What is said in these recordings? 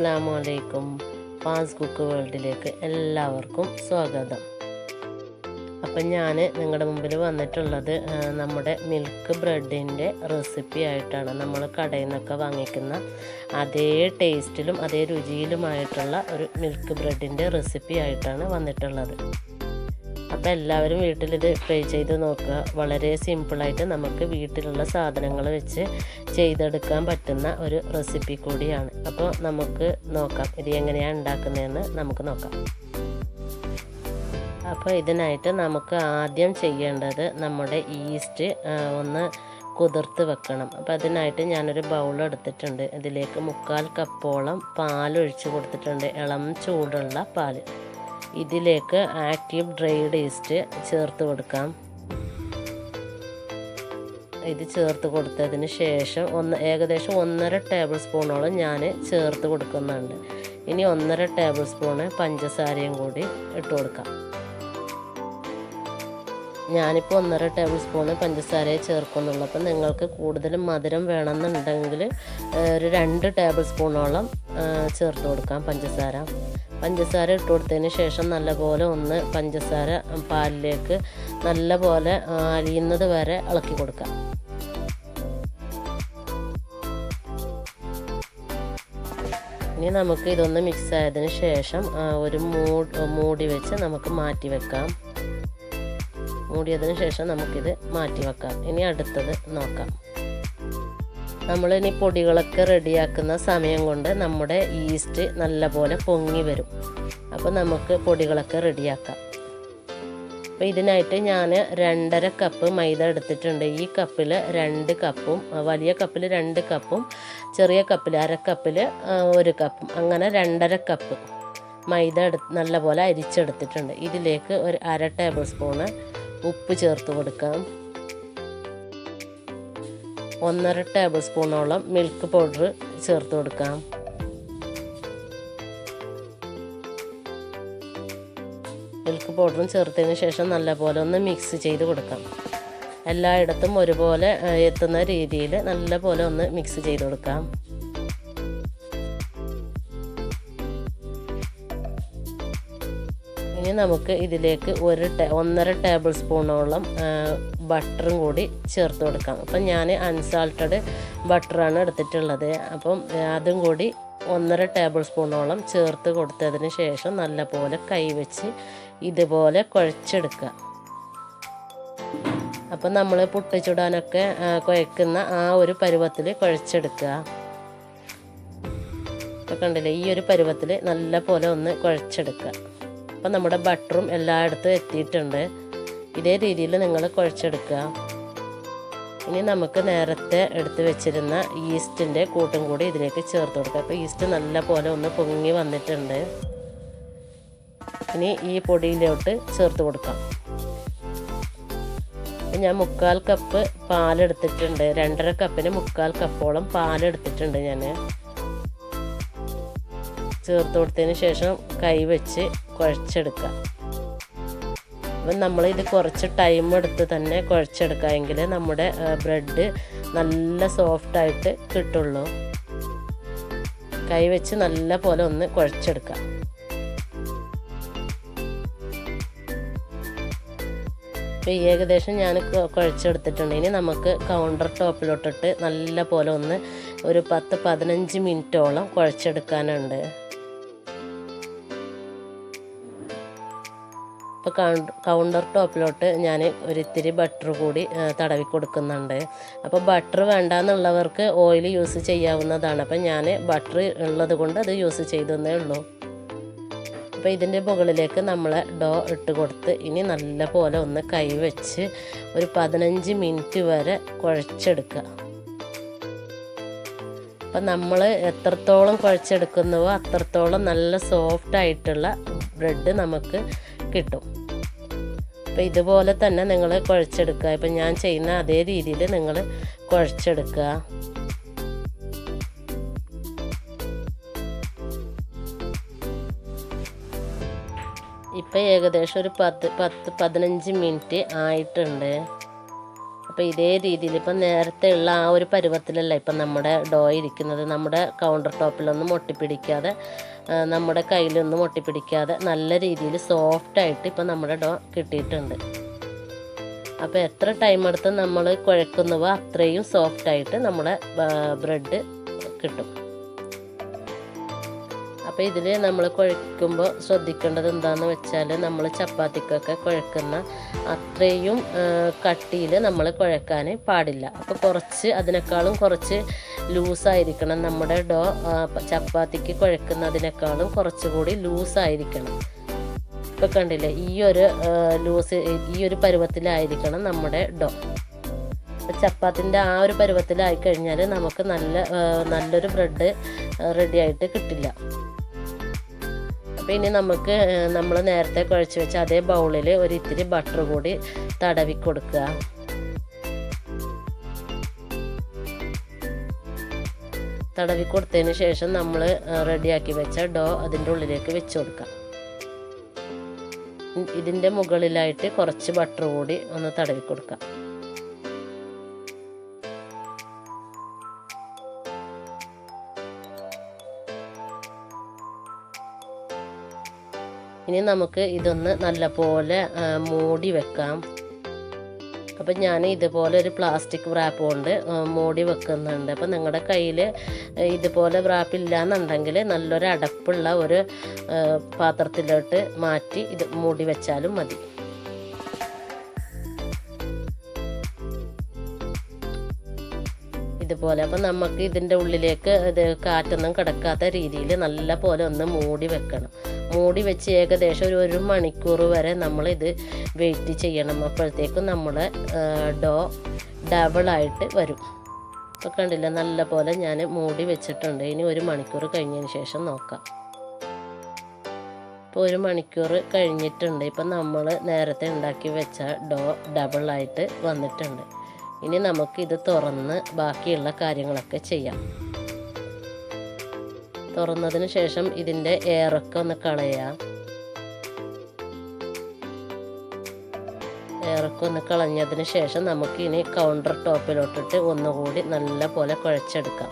അസ്സലാമലൈക്കും. ഫാസ് കുക്ക് വേൾഡിലേക്ക് എല്ലാവർക്കും സ്വാഗതം. അപ്പം ഞാൻ നിങ്ങളുടെ മുമ്പിൽ വന്നിട്ടുള്ളത് നമ്മുടെ മിൽക്ക് ബ്രെഡിൻ്റെ റെസിപ്പി ആയിട്ടാണ്. നമ്മൾ കടയിൽ നിന്നൊക്കെ വാങ്ങിക്കുന്ന അതേ ടേസ്റ്റിലും അതേ രുചിയിലുമായിട്ടുള്ള ഒരു മിൽക്ക് ബ്രെഡിൻ്റെ റെസിപ്പി ആയിട്ടാണ് വന്നിട്ടുള്ളത്. അപ്പോൾ എല്ലാവരും വീട്ടിലിത് ട്രൈ ചെയ്ത് നോക്കുക. വളരെ സിമ്പിളായിട്ട് നമുക്ക് വീട്ടിലുള്ള സാധനങ്ങൾ വെച്ച് ചെയ്തെടുക്കാൻ പറ്റുന്ന ഒരു റെസിപ്പി കൂടിയാണ്. അപ്പോൾ നമുക്ക് നോക്കാം ഇത് എങ്ങനെയാണ് ഉണ്ടാക്കുന്നതെന്ന് നമുക്ക് നോക്കാം. അപ്പോൾ ഇതിനായിട്ട് നമുക്ക് ആദ്യം ചെയ്യേണ്ടത് നമ്മുടെ ഈസ്റ്റ് ഒന്ന് കുതിർത്ത് വെക്കണം. അപ്പോൾ അതിനായിട്ട് ഞാനൊരു ബൗൾ എടുത്തിട്ടുണ്ട്. ഇതിലേക്ക് 1/4 കപ്പോളം പാലൊഴിച്ച് കൊടുത്തിട്ടുണ്ട്, ഇളം ചൂടുള്ള പാൽ. ഇതിലേക്ക് ആക്റ്റീവ് ഡ്രൈഡ് ഈസ്റ്റ് ചേർത്ത് കൊടുക്കാം. ഇത് ചേർത്ത് കൊടുത്തതിന് ശേഷം ഏകദേശം 1.5 ടേബിൾ സ്പൂണോളം ഞാൻ ചേർത്ത് കൊടുക്കുന്നുണ്ട്. ഇനി 1.5 ടേബിൾ സ്പൂണ് പഞ്ചസാരയും കൂടി ഇട്ട് കൊടുക്കാം. ഞാനിപ്പോൾ 1.5 ടേബിൾ സ്പൂണ് പഞ്ചസാരയെ ചേർക്കുന്നുള്ളൂ. അപ്പം നിങ്ങൾക്ക് കൂടുതൽ മധുരം വേണമെന്നുണ്ടെങ്കിൽ ഒരു 2 ടേബിൾ സ്പൂണോളം ചേർത്ത് കൊടുക്കാം പഞ്ചസാര ഇട്ട് കൊടുത്തതിന് ശേഷം നല്ലപോലെ ഒന്ന് പഞ്ചസാര പാലിലേക്ക് നല്ലപോലെ അലിയുന്നത് വരെ ഇളക്കി കൊടുക്കാം. ഇനി നമുക്ക് ഇതൊന്ന് മിക്സ് ആയതിന് ശേഷം ഒരു മൂടി വെച്ച് നമുക്ക് മാറ്റി വെക്കാം. മൂടിയതിന് ശേഷം നമുക്കിത് മാറ്റി വെക്കാം. ഇനി അടുത്തത് നോക്കാം. നമ്മളിനി പൊടികളൊക്കെ റെഡിയാക്കുന്ന സമയം കൊണ്ട് നമ്മുടെ ഈസ്റ്റ് നല്ലപോലെ പൊങ്ങി വരും. അപ്പോൾ നമുക്ക് പൊടികളൊക്കെ റെഡിയാക്കാം. അപ്പോൾ ഇതിനായിട്ട് ഞാൻ 2.5 കപ്പ് മൈദ എടുത്തിട്ടുണ്ട്. ഈ കപ്പിൽ 2 കപ്പും, വലിയ കപ്പിൽ 2 കപ്പും, ചെറിയ കപ്പിൽ 1/2 കപ്പിൽ 1 കപ്പും, അങ്ങനെ 2.5 കപ്പ് മൈദ നല്ലപോലെ അരിച്ചെടുത്തിട്ടുണ്ട്. ഇതിലേക്ക് ഒരു 1/2 ടേബിൾ സ്പൂണ് ഉപ്പ് ചേർത്ത് കൊടുക്കാം. 1.5 ടേബിൾ സ്പൂണോളം മിൽക്ക് പൗഡർ ചേർത്ത് കൊടുക്കാം. മിൽക്ക് പൗഡറും ചേർത്തതിന് ശേഷം നല്ലപോലെ ഒന്ന് മിക്സ് ചെയ്ത് കൊടുക്കാം. എല്ലായിടത്തും ഒരുപോലെ എത്തുന്ന രീതിയിൽ നല്ലപോലെ ഒന്ന് മിക്സ് ചെയ്ത് കൊടുക്കാം. ഇനി നമുക്ക് ഇതിലേക്ക് 1.5 ടേബിൾ സ്പൂണോളം ബട്ടറും കൂടി ചേർത്ത് കൊടുക്കാം. അപ്പം ഞാൻ അൺസാൾട്ടഡ് ബട്ടറാണ് എടുത്തിട്ടുള്ളത്. അപ്പം അതും കൂടി 1.5 ടേബിൾ സ്പൂണോളം ചേർത്ത് കൊടുത്തതിന് ശേഷം നല്ലപോലെ കൈവച്ച് ഇതുപോലെ കുഴച്ചെടുക്കുക. അപ്പം നമ്മൾ പുട്ട് ചുടാനൊക്കെ കുഴക്കുന്ന ആ ഒരു പരുവത്തിൽ കുഴച്ചെടുക്കുക. ഇപ്പം കണ്ടില്ലേ, ഈ ഒരു പരുവത്തിൽ നല്ലപോലെ ഒന്ന് കുഴച്ചെടുക്കുക. അപ്പം നമ്മുടെ ബട്ടറും എല്ലായിടത്തും എത്തിയിട്ടുണ്ട്. ഇതേ രീതിയിൽ നിങ്ങൾ കുഴച്ചെടുക്കുക. ഇനി നമുക്ക് നേരത്തെ എടുത്ത് വെച്ചിരുന്ന ഈസ്റ്റിൻ്റെ കൂട്ടും കൂടി ഇതിലേക്ക് ചേർത്ത് കൊടുക്കുക. അപ്പോൾ ഈസ്റ്റ് നല്ല പോലെ ഒന്ന് പൊങ്ങി വന്നിട്ടുണ്ട്. ഇനി ഈ പൊടിയിലോട്ട് ചേർത്ത് കൊടുക്കാം. ഞാൻ 1/4 കപ്പ് പാലെടുത്തിട്ടുണ്ട്. 2.5 കപ്പിന് 1/4 കപ്പോളം പാലെടുത്തിട്ടുണ്ട്. ഞാൻ ചേർത്ത് കൊടുത്തതിന് ശേഷം കൈവച്ച് കുഴച്ചെടുക്കുക. അപ്പം നമ്മളിത് കുറച്ച് ടൈം എടുത്ത് തന്നെ കുഴച്ചെടുക്കുക, എങ്കിൽ നമ്മുടെ ബ്രെഡ് നല്ല സോഫ്റ്റായിട്ട് കിട്ടുള്ളൂ. കൈവച്ച് നല്ല പോലെ ഒന്ന് കുഴച്ചെടുക്കുക. ഇപ്പോൾ ഏകദേശം ഞാൻ കുഴച്ചെടുത്തിട്ടുണ്ട്. ഇനി നമുക്ക് കൗണ്ടർ ടോപ്പിലോട്ടിട്ട് നല്ല പോലെ ഒന്ന് ഒരു 10-15 മിനിറ്റോളം കുഴച്ചെടുക്കാനുണ്ട്. ഇപ്പോൾ കൗണ്ടർ ടോപ്പിലോട്ട് ഞാൻ ഒരിത്തിരി ബട്ടർ കൂടി തടവി കൊടുക്കുന്നുണ്ട്. അപ്പോൾ ബട്ടർ വേണ്ടാന്നുള്ളവർക്ക് ഓയിൽ യൂസ് ചെയ്യാവുന്നതാണ്. അപ്പം ഞാൻ ബട്ടർ ഉള്ളത് കൊണ്ട് അത് യൂസ് ചെയ്തേ ഉള്ളൂ. അപ്പോൾ ഇതിൻ്റെ മുകളിലേക്ക് നമ്മൾ ഡോ ഇട്ട് കൊടുത്ത് ഇനി നല്ല പോലെ ഒന്ന് കൈവച്ച് ഒരു 15 മിനിറ്റ് വരെ കുഴച്ചെടുക്കുക. അപ്പം നമ്മൾ എത്രത്തോളം കുഴച്ചെടുക്കുന്നുവോ അത്രത്തോളം നല്ല സോഫ്റ്റായിട്ടുള്ള ബ്രെഡ് നമുക്ക് കിട്ടും. അപ്പോൾ ഇതുപോലെ തന്നെ നിങ്ങൾ കുഴച്ചെടുക്കുക. ഇപ്പം ഞാൻ ചെയ്യുന്ന അതേ രീതിയിൽ നിങ്ങൾ കുഴച്ചെടുക്കുക. ഇപ്പം ഏകദേശം ഒരു 10-15 മിനിറ്റ് ആയിട്ടുണ്ട്. അപ്പോൾ ഇതേ രീതിയിൽ ഇപ്പം നേരത്തെ ഉള്ള ആ ഒരു പരുവത്തിലല്ല ഇപ്പം നമ്മുടെ ഡോ ഇരിക്കുന്നത്. നമ്മുടെ കൗണ്ടർ ടോപ്പിലൊന്നും ഒട്ടിപ്പിടിക്കാതെ, നമ്മുടെ കയ്യിലൊന്നും ഒട്ടിപ്പിടിക്കാതെ നല്ല രീതിയിൽ സോഫ്റ്റായിട്ട് ഇപ്പം നമ്മുടെ ഡോ കിട്ടിയിട്ടുണ്ട്. അപ്പോൾ എത്ര ടൈം എടുത്ത് നമ്മൾ കുഴക്കുന്നുവോ അത്രയും സോഫ്റ്റായിട്ട് നമ്മുടെ ബ്രെഡ് കിട്ടും. അപ്പോൾ ഇതിൽ നമ്മൾ കുഴക്കുമ്പോൾ ശ്രദ്ധിക്കേണ്ടത് എന്താണെന്ന് വെച്ചാൽ, നമ്മൾ ചപ്പാത്തിക്കൊക്കെ കുഴക്കുന്ന അത്രയും കട്ടിയിൽ നമ്മൾ കുഴക്കാൻ പാടില്ല. അപ്പോൾ അതിനേക്കാളും കുറച്ച് ലൂസായിരിക്കണം നമ്മുടെ ഡോ. ചപ്പാത്തിക്ക് കുഴക്കുന്നതിനേക്കാളും കുറച്ചുകൂടി ലൂസായിരിക്കണം. ഇപ്പോൾ കണ്ടില്ലേ, ഈ ഒരു പരുവത്തിലായിരിക്കണം നമ്മുടെ ഡോ. ചപ്പാത്തിൻ്റെ ആ ഒരു പരുവത്തിലായി കഴിഞ്ഞാൽ നമുക്ക് നല്ലൊരു ബ്രെഡ് റെഡി ആയിട്ട് കിട്ടില്ല. അപ്പോൾ ഇനി നമുക്ക് നമ്മൾ നേരത്തെ കുഴച്ച് വെച്ച അതേ ബൗളിൽ ഇത്തിരി ബട്ടർ കൂടി തടവി കൊടുക്കുക. തടവി കൊടുത്തതിന് ശേഷം നമ്മൾ റെഡിയാക്കി വെച്ച ഡോ അതിൻ്റെ ഉള്ളിലേക്ക് വെച്ച് കൊടുക്കാം. ഇതിൻ്റെ മുകളിലായിട്ട് കുറച്ച് ബട്ടർ കൂടി ഒന്ന് തടവി കൊടുക്കാം. ഇനി നമുക്ക് ഇതൊന്ന് നല്ലപോലെ മൂടി വെക്കാം. അപ്പം ഞാൻ ഇതുപോലെ ഒരു പ്ലാസ്റ്റിക് റാപ്പ് കൊണ്ട് മൂടി വെക്കുന്നുണ്ട്. അപ്പം നിങ്ങളുടെ കയ്യിൽ ഇതുപോലെ റാപ്പ് ഇല്ലയെന്നുണ്ടെങ്കിൽ നല്ലൊരു അടപ്പുള്ള ഒരു പാത്രത്തിലോട്ട് മാറ്റി ഇത് മൂടി വെച്ചാലും മതി. ഇതുപോലെ അപ്പം നമുക്ക് ഇതിൻ്റെ ഉള്ളിലേക്ക് കാറ്റൊന്നും കിടക്കാത്ത രീതിയിൽ നല്ല പോലെ ഒന്ന് മൂടി വെക്കണം. മൂടി വെച്ച് ഏകദേശം ഒരു മണിക്കൂർ വരെ നമ്മളിത് വെയിറ്റ് ചെയ്യണം. അപ്പോഴത്തേക്കും നമ്മുടെ ഡോ ഡബിളായിട്ട് വരും. അപ്പോൾ കണ്ടില്ല, നല്ല പോലെ ഞാൻ മൂടി വെച്ചിട്ടുണ്ട്. ഇനി 1 മണിക്കൂർ കഴിഞ്ഞതിന് ശേഷം നോക്കാം. ഇപ്പോൾ 1 മണിക്കൂർ കഴിഞ്ഞിട്ടുണ്ട്. ഇപ്പം നമ്മൾ നേരത്തെ ഉണ്ടാക്കി വെച്ച ഡോ ഡബിളായിട്ട് വന്നിട്ടുണ്ട്. ഇനി നമുക്കിത് തുറന്ന് ബാക്കിയുള്ള കാര്യങ്ങളൊക്കെ ചെയ്യാം. തുറന്നതിന് ശേഷം ഇതിൻ്റെ എയറൊക്കെ ഒന്ന് കളയാം. എയറൊക്കെ ഒന്ന് കളഞ്ഞതിന് ശേഷം നമുക്കിനി കൗണ്ടർ ടോപ്പിലോട്ടിട്ട് ഒന്നുകൂടി നല്ല പോലെ കുഴച്ചെടുക്കാം.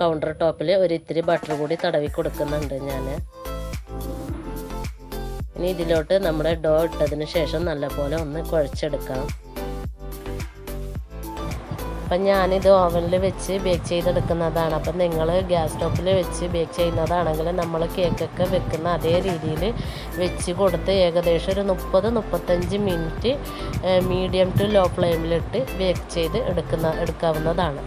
കൗണ്ടർ ടോപ്പിൽ ഇത്തിരി ബട്ടർ കൂടി തടവി കൊടുക്കുന്നുണ്ട് ഞാൻ. ഇനി ഇതിലോട്ട് നമ്മുടെ ഡോ ഇട്ടതിന് ശേഷം നല്ലപോലെ ഒന്ന് കുഴച്ചെടുക്കാം. അപ്പം ഞാനിത് ഓവനിൽ വെച്ച് ബേക്ക് ചെയ്തെടുക്കുന്നതാണ്. അപ്പം നിങ്ങൾ ഗ്യാസ് സ്റ്റോപ്പിൽ വെച്ച് ബേക്ക് ചെയ്യുന്നതാണെങ്കിൽ നമ്മൾ കേക്കൊക്കെ വെക്കുന്ന അതേ രീതിയിൽ വെച്ച് കൊടുത്ത് ഏകദേശം ഒരു 30-35 മിനിറ്റ് മീഡിയം ടു ലോ ഫ്ലെയിമിലിട്ട് ബേക്ക് ചെയ്ത് എടുക്കാവുന്നതാണ്.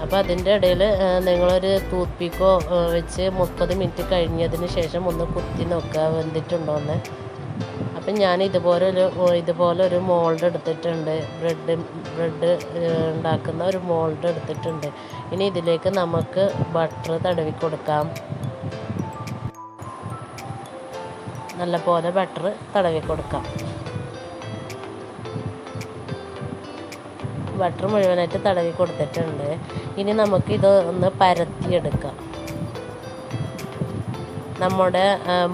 അപ്പോൾ അതിൻ്റെ ഇടയിൽ നിങ്ങളൊരു ടൂത്ത് പിക്കോ വെച്ച് 30 മിനിറ്റ് കഴിഞ്ഞതിന് ശേഷം ഒന്ന് കുത്തി നോക്കുക വെന്തിട്ടുണ്ടോയെന്ന്. അപ്പം ഞാൻ ഇതുപോലൊരു മോൾഡ് എടുത്തിട്ടുണ്ട്. ബ്രെഡ് ഉണ്ടാക്കുന്ന ഒരു മോൾഡ് എടുത്തിട്ടുണ്ട്. ഇനി ഇതിലേക്ക് നമുക്ക് ബട്ടർ തടവി കൊടുക്കാം. നല്ല പോലെ ബട്ടർ തടവി കൊടുക്കാം. ബട്ടർ മുഴുവനായിട്ട് തടവി കൊടുത്തിട്ടുണ്ട്. ഇനി നമുക്കിത് ഒന്ന് പരത്തിയെടുക്കാം. നമ്മുടെ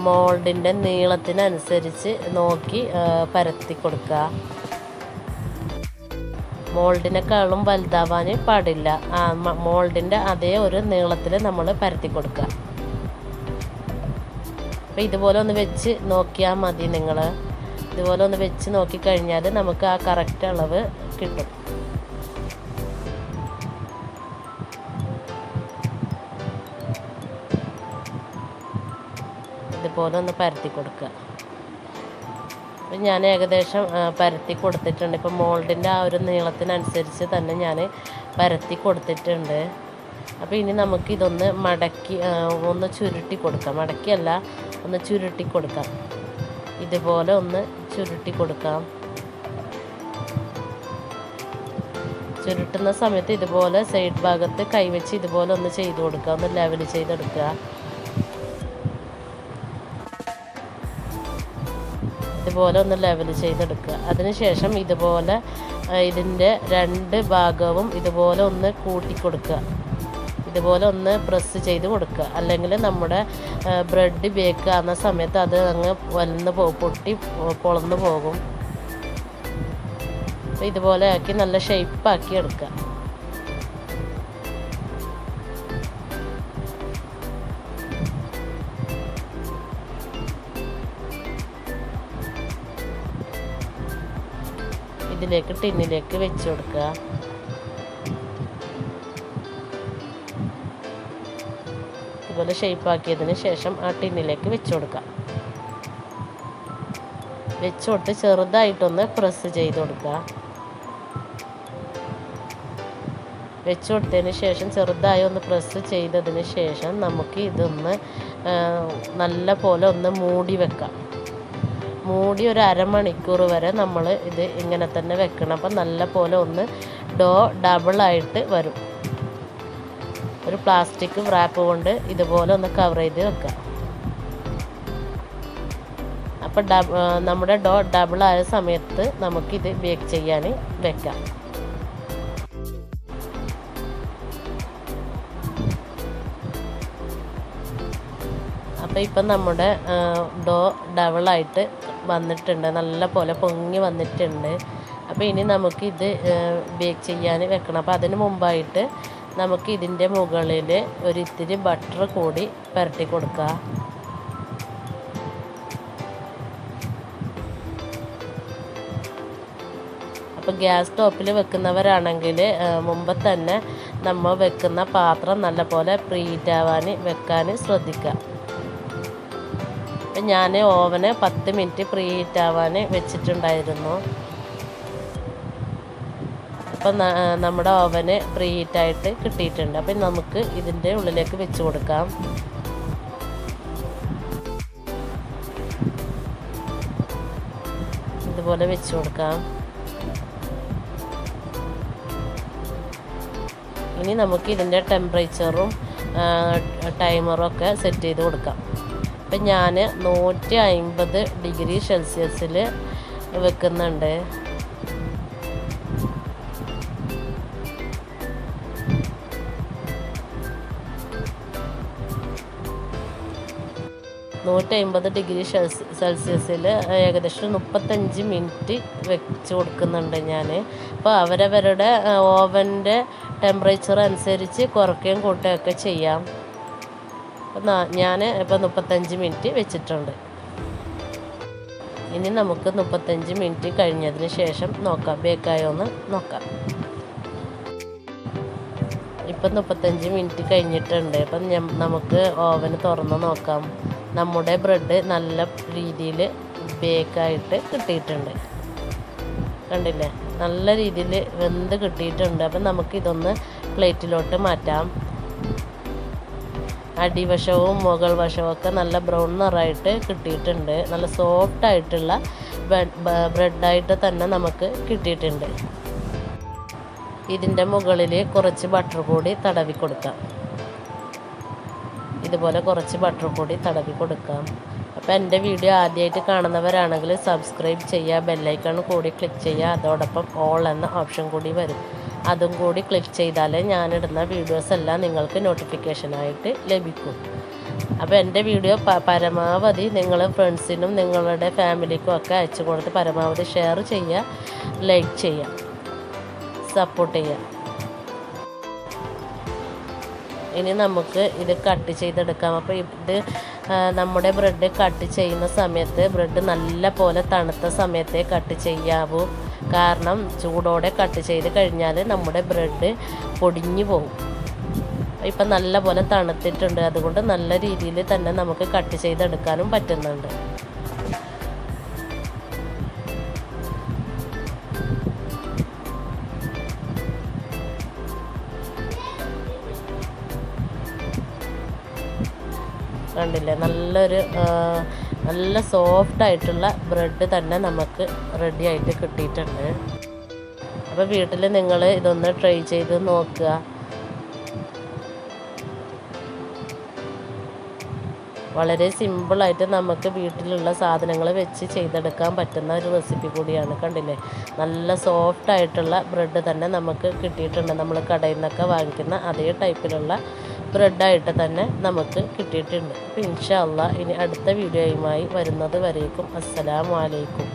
മോൾഡിൻ്റെ നീളത്തിനനുസരിച്ച് നോക്കി പരത്തി കൊടുക്കുക. മോൾഡിനേക്കാളും വലുതാവാൻ പാടില്ല. മോൾഡിൻ്റെ അതേ ഒരു നീളത്തിൽ നമ്മൾ പരത്തി കൊടുക്കുക. അപ്പോൾ ഇതുപോലെ ഒന്ന് വെച്ച് നോക്കിയാൽ മതി. ഇതുപോലെ ഒന്ന് വെച്ച് നോക്കിക്കഴിഞ്ഞാൽ നമുക്ക് ആ കറക്റ്റ് അളവ് കിട്ടും. ഇതുപോലെ ഒന്ന് പരത്തി കൊടുക്കുക. അപ്പം ഞാൻ ഏകദേശം പരത്തി കൊടുത്തിട്ടുണ്ട്. ഇപ്പം മോൾഡിൻ്റെ ആ ഒരു നീളത്തിനനുസരിച്ച് തന്നെ ഞാൻ പരത്തി കൊടുത്തിട്ടുണ്ട്. അപ്പോൾ ഇനി നമുക്കിതൊന്ന് മടക്കി ഒന്ന് ചുരുട്ടി കൊടുക്കാം. മടക്കിയല്ല, ഒന്ന് ചുരുട്ടി കൊടുക്കാം. ഇതുപോലെ ഒന്ന് ചുരുട്ടി കൊടുക്കാം. ചുരുട്ടുന്ന സമയത്ത് ഇതുപോലെ സൈഡ് ഭാഗത്ത് കൈവച്ച് ഇതുപോലെ ഒന്ന് ചെയ്ത് കൊടുക്കുക. ഒന്ന് ലെവൽ ചെയ്തെടുക്കുക. ഇതുപോലെ ഒന്ന് ലെവൽ ചെയ്തെടുക്കുക. അതിനുശേഷം ഇതുപോലെ ഇതിൻ്റെ 2 ഭാഗവും ഇതുപോലെ ഒന്ന് കൂട്ടി കൊടുക്കുക. ഇതുപോലെ ഒന്ന് പ്രസ് ചെയ്ത് കൊടുക്കുക, അല്ലെങ്കിൽ നമ്മുടെ ബ്രെഡ് ബേക്ക് ആകുന്ന സമയത്ത് അത് അങ്ങ് വലന്ന് പൊട്ടി പൊളന്ന് പോകും. അപ്പോൾ ഇതുപോലെ ആക്കി നല്ല ഷേപ്പാക്കി എടുക്കുക. ഇതിലേക്ക് ടിന്നിലേക്ക് വെച്ച് കൊടുക്കുക. ഇതുപോലെ ഷേപ്പാക്കിയതിന് ശേഷം ആ ടിന്നിലേക്ക് വെച്ച് കൊടുക്കുക. വെച്ച് കൊടുത്ത് ചെറുതായിട്ടൊന്ന് പ്രസ് ചെയ്ത് കൊടുക്കുക. വെച്ച് കൊടുത്തതിന് ശേഷം ചെറുതായി ഒന്ന് പ്രസ് ചെയ്തതിന് ശേഷം നമുക്ക് ഇതൊന്ന് നല്ല പോലെ ഒന്ന് മൂടി വെക്കാം. മൂടി ഒരു അരമണിക്കൂർ വരെ നമ്മൾ ഇത് ഇങ്ങനെ തന്നെ വെക്കണം. അപ്പം നല്ല പോലെ ഒന്ന് ഡോ ഡബിളായിട്ട് വരും. ഒരു പ്ലാസ്റ്റിക് റാപ്പ് കൊണ്ട് ഇതുപോലെ ഒന്ന് കവർ ചെയ്ത് വെക്കാം. അപ്പം നമ്മുടെ ഡോ ഡബിളായ സമയത്ത് നമുക്കിത് ബേക്ക് ചെയ്യാൻ വെക്കാം. അപ്പോൾ ഇപ്പം നമ്മുടെ ഡോ ഡബിളായിട്ട് വന്നിട്ടുണ്ട്, നല്ല പോലെ പൊങ്ങി വന്നിട്ടുണ്ട്. അപ്പോൾ ഇനി നമുക്കിത് ബേക്ക് ചെയ്യാൻ വെക്കണം. അപ്പോൾ അതിന് മുമ്പായിട്ട് നമുക്ക് ഇതിൻ്റെ മുകളിൽ ഒരിത്തിരി ബട്ടർ കൂടി പുരട്ടി കൊടുക്കുക. അപ്പോൾ ഗ്യാസ് സ്റ്റോപ്പിൽ വെക്കുന്നവരാണെങ്കിൽ മുമ്പ് തന്നെ നമ്മൾ വെക്കുന്ന പാത്രം നല്ലപോലെ പ്രീഹീറ്റ് ആവാൻ വെക്കാൻ ശ്രദ്ധിക്കുക. അപ്പം ഞാൻ ഓവന് 10 മിനിറ്റ് പ്രീഹീറ്റ് ആവാൻ വെച്ചിട്ടുണ്ടായിരുന്നു. അപ്പം നമ്മുടെ ഓവന് പ്രീഹീറ്റായിട്ട് കിട്ടിയിട്ടുണ്ട്. അപ്പം നമുക്ക് ഇതിൻ്റെ ഉള്ളിലേക്ക് വെച്ച് കൊടുക്കാം. ഇതുപോലെ വെച്ച് കൊടുക്കാം. ഇനി നമുക്ക് ഇതിൻ്റെ ടെമ്പറേച്ചറും ടൈമറും ഒക്കെ സെറ്റ് ചെയ്ത് കൊടുക്കാം. അപ്പം ഞാൻ 150 ഡിഗ്രി സെൽഷ്യസിൽ വെക്കുന്നുണ്ട്. ഡിഗ്രി സെൽഷ്യസിൽ ഏകദേശം 35 മിനിറ്റ് വെച്ച് കൊടുക്കുന്നുണ്ട് ഞാൻ. അപ്പോൾ അവരവരുടെ ഓവൻ്റെ ടെമ്പറേച്ചർ അനുസരിച്ച് കുറയ്ക്കുകയും കൂട്ടുകയൊക്കെ ചെയ്യാം. അപ്പം ഞാൻ ഇപ്പോൾ 35 മിനിറ്റ് വെച്ചിട്ടുണ്ട്. ഇനി നമുക്ക് 35 മിനിറ്റ് കഴിഞ്ഞതിന് ശേഷം നോക്കാം ബേക്കായോ എന്ന് നോക്കാം. ഇപ്പം 35 മിനിറ്റ് കഴിഞ്ഞിട്ടുണ്ട്. അപ്പം നമുക്ക് ഓവൻ തുറന്ന് നോക്കാം. നമ്മുടെ ബ്രെഡ് നല്ല രീതിയിൽ ബേക്കായിട്ട് കിട്ടിയിട്ടുണ്ട്. കണ്ടില്ലേ, നല്ല രീതിയിൽ വെന്ത് കിട്ടിയിട്ടുണ്ട്. അപ്പം നമുക്കിതൊന്ന് പ്ലേറ്റിലോട്ട് മാറ്റാം. അടിവശവും മുകൾ വശവും ഒക്കെ നല്ല ബ്രൗൺ നിറായിട്ട് കിട്ടിയിട്ടുണ്ട്. നല്ല സോഫ്റ്റായിട്ടുള്ള ബ്രെഡായിട്ട് തന്നെ നമുക്ക് കിട്ടിയിട്ടുണ്ട്. ഇതിൻ്റെ മുകളിൽ കുറച്ച് ബട്ടർ കൂടി തടവി കൊടുക്കാം. ഇതുപോലെ കുറച്ച് ബട്ടർ കൂടി തടവി കൊടുക്കാം. അപ്പോൾ എൻ്റെ വീഡിയോ ആദ്യമായിട്ട് കാണുന്നവരാണെങ്കിൽ സബ്സ്ക്രൈബ് ചെയ്യുക, ബെല്ലൈക്കൺ കൂടി ക്ലിക്ക് ചെയ്യുക. അതോടൊപ്പം ഓൾ എന്ന ഓപ്ഷൻ കൂടി വരും, അതും കൂടി ക്ലിക്ക് ചെയ്താൽ ഞാനിടുന്ന വീഡിയോസ് എല്ലാം നിങ്ങൾക്ക് നോട്ടിഫിക്കേഷനായിട്ട് ലഭിക്കും. അപ്പോൾ എൻ്റെ വീഡിയോ പരമാവധി നിങ്ങൾ ഫ്രണ്ട്സിനും നിങ്ങളുടെ ഫാമിലിക്കും ഒക്കെ അയച്ചു കൊടുത്ത് പരമാവധി ഷെയർ ചെയ്യുക, ലൈക്ക് ചെയ്യുക, സപ്പോർട്ട് ചെയ്യുക. ഇനി നമുക്ക് ഇത് കട്ട് ചെയ്തെടുക്കാം. അപ്പോൾ ഇത് നമ്മുടെ ബ്രെഡ് കട്ട് ചെയ്യുന്ന സമയത്ത് ബ്രെഡ് നല്ല പോലെ തണുത്ത സമയത്തേ കട്ട് ചെയ്യാവൂ. കാരണം ചൂടോടെ കട്ട് ചെയ്ത് കഴിഞ്ഞാൽ നമ്മുടെ ബ്രെഡ് പൊടിഞ്ഞു പോകും. ഇപ്പം നല്ല പോലെ തണുത്തിട്ടുണ്ട്, അതുകൊണ്ട് നല്ല രീതിയിൽ തന്നെ നമുക്ക് കട്ട് ചെയ്തെടുക്കാനും പറ്റുന്നുണ്ട്. കണ്ടില്ലേ, നല്ല സോഫ്റ്റായിട്ടുള്ള ബ്രെഡ് തന്നെ നമുക്ക് റെഡി ആയിട്ട് കിട്ടിയിട്ടുണ്ട്. അപ്പോൾ വീട്ടിൽ നിങ്ങൾ ഇതൊന്ന് ട്രൈ ചെയ്ത് നോക്കുക. വളരെ സിമ്പിളായിട്ട് നമുക്ക് വീട്ടിലുള്ള സാധനങ്ങൾ വെച്ച് ചെയ്തെടുക്കാൻ പറ്റുന്ന ഒരു റെസിപ്പി കൂടിയാണ്. കണ്ടില്ലേ, നല്ല സോഫ്റ്റായിട്ടുള്ള ബ്രെഡ് തന്നെ നമുക്ക് കിട്ടിയിട്ടുണ്ട്. നമ്മൾ കടയിൽ നിന്നൊക്കെ വാങ്ങിക്കുന്ന അതേ ടൈപ്പിലുള്ള ബ്രെഡായിട്ട് തന്നെ നമുക്ക് കിട്ടിയിട്ടുണ്ട്. അപ്പോൾ ഇൻഷാ അല്ലാഹ് ഇനി അടുത്ത വീഡിയോയുമായി വരുന്നത് വരേക്കും അസ്സലാമു അലൈക്കും.